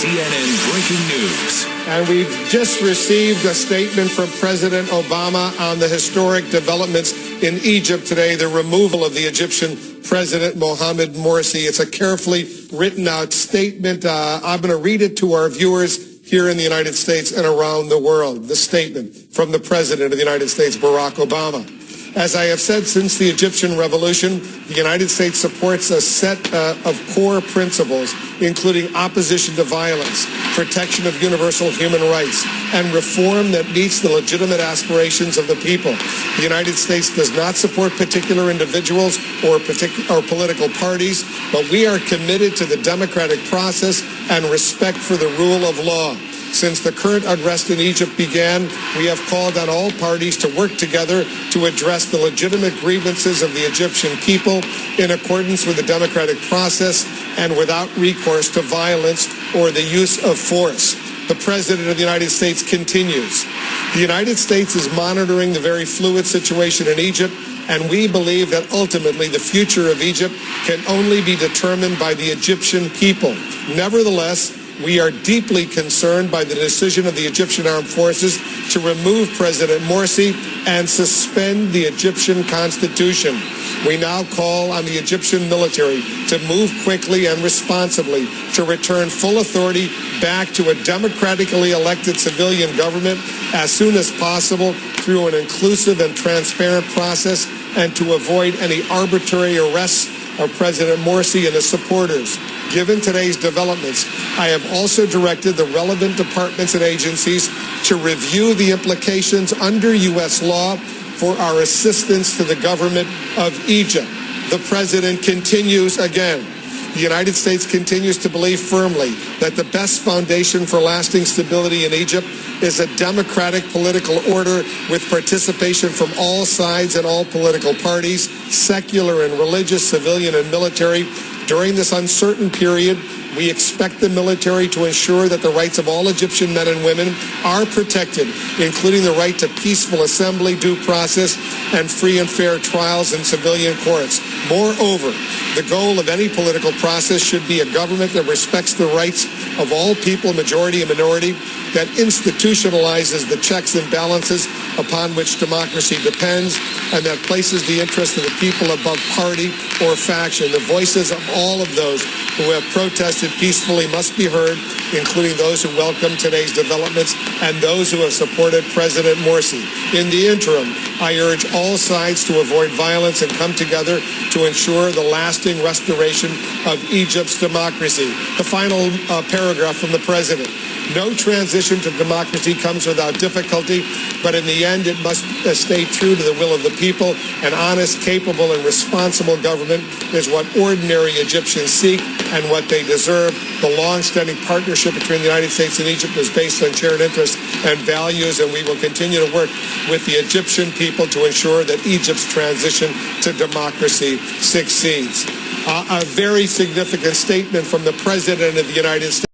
CNN Breaking News. And we've just received a statement from President Obama on the historic developments in Egypt today, the removal of the Egyptian President Mohammed Morsi. It's a carefully written out statement. I'm going to read it to our viewers here in the United States and around the world. The statement from the President of the United States, Barack Obama. As I have said since the Egyptian Revolution, the United States supports a set of core principles, including opposition to violence, protection of universal human rights, and reform that meets the legitimate aspirations of the people. The United States does not support particular individuals or political parties, but we are committed to the democratic process and respect for the rule of law. Since the current unrest in Egypt began, we have called on all parties to work together to address the legitimate grievances of the Egyptian people in accordance with the democratic process and without recourse to violence or the use of force. The President of the United States continues. The United States is monitoring the very fluid situation in Egypt, and we believe that ultimately the future of Egypt can only be determined by the Egyptian people. Nevertheless, we are deeply concerned by the decision of the Egyptian Armed Forces to remove President Morsi and suspend the Egyptian constitution. We now call on the Egyptian military to move quickly and responsibly to return full authority back to a democratically elected civilian government as soon as possible through an inclusive and transparent process, and to avoid any arbitrary arrests of President Morsi and his supporters. Given today's developments, I have also directed the relevant departments and agencies to review the implications under U.S. law for our assistance to the government of Egypt. The President continues again. The United States continues to believe firmly that the best foundation for lasting stability in Egypt is a democratic political order with participation from all sides and all political parties, secular and religious, civilian and military. During this uncertain period, we expect the military to ensure that the rights of all Egyptian men and women are protected, including the right to peaceful assembly, due process, and free and fair trials in civilian courts. Moreover, the goal of any political process should be a government that respects the rights of all people, majority and minority, that institutionalizes the checks and balances upon which democracy depends, and that places the interests of the people above party or faction. The voices of all of those who have protested peacefully must be heard, including those who welcome today's developments and those who have supported President Morsi. In the interim, I urge all sides to avoid violence and come together to ensure the lasting restoration of Egypt's democracy. The final paragraph from the President. No transition to democracy comes without difficulty, but in the end, it must stay true to the will of the people. An honest, capable, and responsible government is what ordinary Egyptians seek and what they deserve. The long-standing partnership between the United States and Egypt is based on shared interests and values, and we will continue to work with the Egyptian people to ensure that Egypt's transition to democracy succeeds. A very significant statement from the President of the United States.